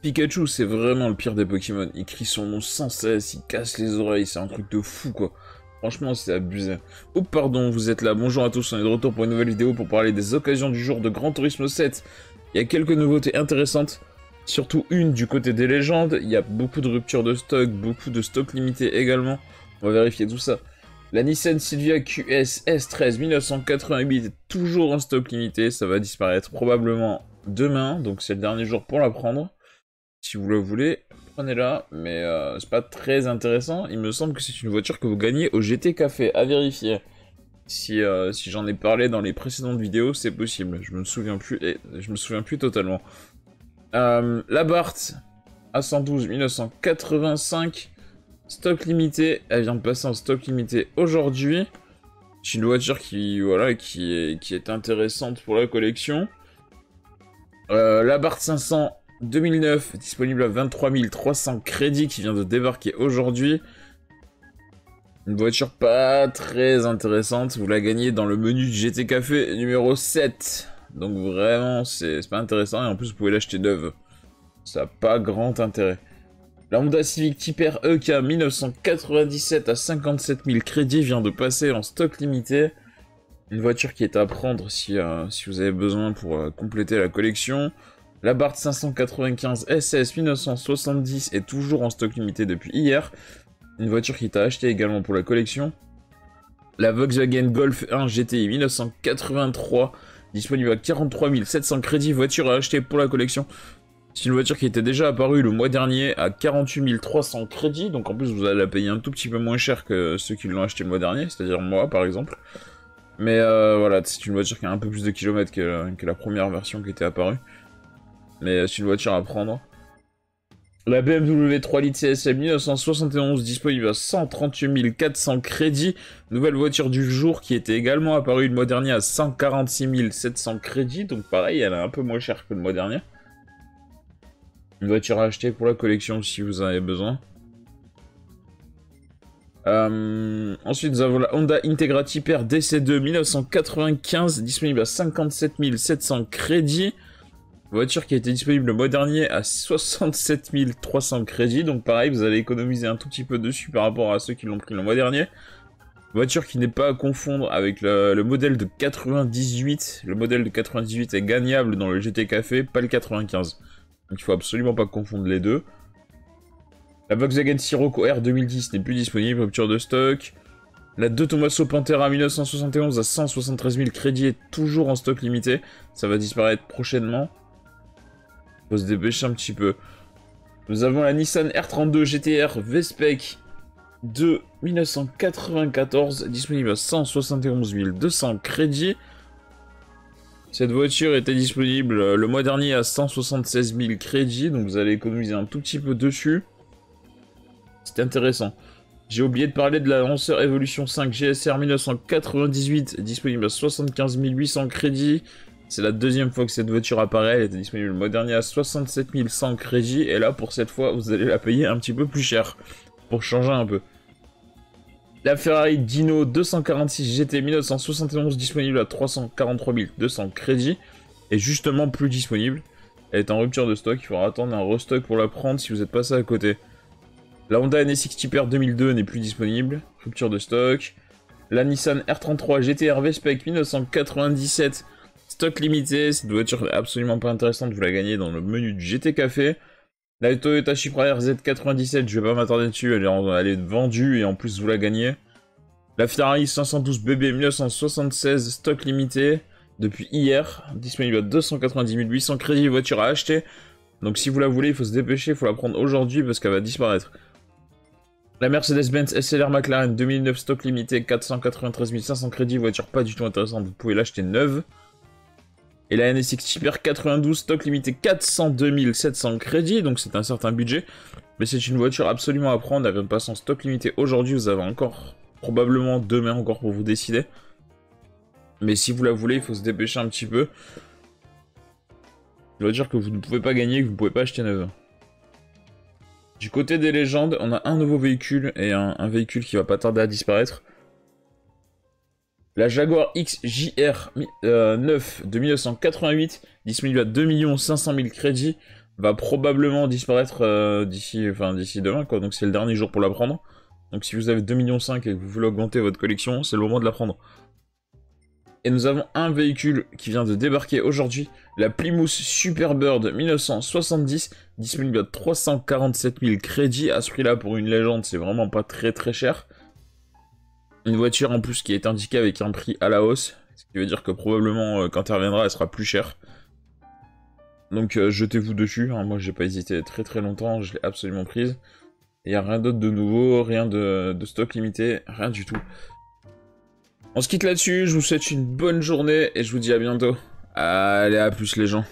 Pikachu, c'est vraiment le pire des Pokémon. Il crie son nom sans cesse, il casse les oreilles, c'est un truc de fou, quoi. Franchement, c'est abusé. Oh, pardon, vous êtes là. Bonjour à tous, on est de retour pour une nouvelle vidéo pour parler des occasions du jour de Gran Turismo 7. Il y a quelques nouveautés intéressantes, surtout une du côté des légendes. Il y a beaucoup de ruptures de stock, beaucoup de stock limité également. On va vérifier tout ça. La Nissan Silvia QS S13 1988 est toujours en stock limité. Ça va disparaître probablement demain, donc c'est le dernier jour pour la prendre. Si vous le voulez, prenez-la, mais c'est pas très intéressant. Il me semble que c'est une voiture que vous gagnez au GT Café, à vérifier. Si j'en ai parlé dans les précédentes vidéos, c'est possible. Je me souviens plus, et je me souviens plus totalement. La Bart A112 1985, stock limité. Elle vient de passer en stock limité aujourd'hui. C'est une voiture qui est intéressante pour la collection. La Bart 500 2009, disponible à 23 300 crédits, qui vient de débarquer aujourd'hui. Une voiture pas très intéressante, vous la gagnez dans le menu du GT Café numéro 7. Donc vraiment, c'est pas intéressant, et en plus vous pouvez l'acheter neuve. Ça n'a pas grand intérêt. La Honda Civic Type R EK 1997 à 57 000 crédits vient de passer en stock limité. Une voiture qui est à prendre si vous avez besoin pour compléter la collection. La Bart 595 SS 1970 est toujours en stock limité depuis hier. Une voiture qui est à acheter également pour la collection. La Volkswagen Golf 1 GTI 1983, disponible à 43 700 crédits, voiture à acheter pour la collection. C'est une voiture qui était déjà apparue le mois dernier à 48 300 crédits, donc en plus vous allez la payer un tout petit peu moins cher que ceux qui l'ont acheté le mois dernier, c'est-à-dire moi par exemple. Mais voilà, c'est une voiture qui a un peu plus de kilomètres que la première version qui était apparue. Mais c'est une voiture à prendre. La BMW 3 litres CSL 1971, disponible à 138 400 crédits. Nouvelle voiture du jour qui était également apparue le mois dernier à 146 700 crédits. Donc pareil, elle est un peu moins chère que le mois dernier. Une voiture à acheter pour la collection si vous en avez besoin. Ensuite, nous avons la Honda Integra Type R DC2 1995, disponible à 57 700 crédits. Voiture qui a été disponible le mois dernier à 67 300 crédits, donc pareil, vous allez économiser un tout petit peu dessus par rapport à ceux qui l'ont pris le mois dernier. Voiture qui n'est pas à confondre avec le modèle de 98. Le modèle de 98 est gagnable dans le GT Café, pas le 95. Donc il faut absolument pas confondre les deux. La Volkswagen Sirocco R 2010 n'est plus disponible, rupture de stock. La De Tomaso Pantera 1971 à 173 000 crédits est toujours en stock limité. Ça va disparaître prochainement. Faut se dépêcher un petit peu. Nous avons la Nissan R32 GTR V-Spec de 1994, disponible à 171 200 crédits. Cette voiture était disponible le mois dernier à 176 000 crédits, donc vous allez économiser un tout petit peu dessus. C'est intéressant. J'ai oublié de parler de la Lancer Evolution 5 GSR 1998, disponible à 75 800 crédits. C'est la deuxième fois que cette voiture apparaît, elle était disponible le mois dernier à 67 100 crédits, et là pour cette fois vous allez la payer un petit peu plus cher, pour changer un peu. La Ferrari Dino 246 GT 1971, disponible à 343 200 crédits, est justement plus disponible. Elle est en rupture de stock, il faudra attendre un restock pour la prendre si vous êtes passé à côté. La Honda NSX Type R 2002 n'est plus disponible, rupture de stock. La Nissan R33 GTR V-Spec 1997, stock limité, cette voiture est absolument pas intéressante, vous la gagnez dans le menu du GT Café. La Toyota Supra RZ97, je vais pas m'attarder dessus, elle est vendue et en plus vous la gagnez. La Ferrari 512 BB 1976, stock limité, depuis hier, disponible à 290 800 crédits, voiture à acheter. Donc si vous la voulez, il faut se dépêcher, il faut la prendre aujourd'hui parce qu'elle va disparaître. La Mercedes-Benz SLR McLaren 2009, stock limité, 493 500 crédits, voiture pas du tout intéressante, vous pouvez l'acheter neuve. Et la NSX Type R 92, stock limité 402 700 crédits, donc c'est un certain budget. Mais c'est une voiture absolument à prendre, elle vient de passer en stock limité aujourd'hui, vous avez encore, probablement demain encore pour vous décider. Mais si vous la voulez, il faut se dépêcher un petit peu. Une voiture que vous ne pouvez pas gagner, que vous ne pouvez pas acheter neuve. Du côté des légendes, on a un nouveau véhicule, et un véhicule qui va pas tarder à disparaître. La Jaguar XJR 9 de 1988, disponible à 2 500 000 crédits. va probablement disparaître d'ici demain, quoi. Donc c'est le dernier jour pour la prendre. Donc si vous avez 2,5 millions et que vous voulez augmenter votre collection, c'est le moment de la prendre. Et nous avons un véhicule qui vient de débarquer aujourd'hui, la Plymouth Superbird 1970, disponible à 347 000 crédits. À ce prix-là, pour une légende, c'est vraiment pas très très cher. Une voiture en plus qui est indiquée avec un prix à la hausse, ce qui veut dire que probablement quand elle reviendra, elle sera plus chère. Donc jetez-vous dessus, hein. Moi j'ai pas hésité très très longtemps, je l'ai absolument prise. Il n'y a rien d'autre de nouveau, rien de stock limité, rien du tout. On se quitte là-dessus, je vous souhaite une bonne journée et je vous dis à bientôt. Allez, à plus les gens.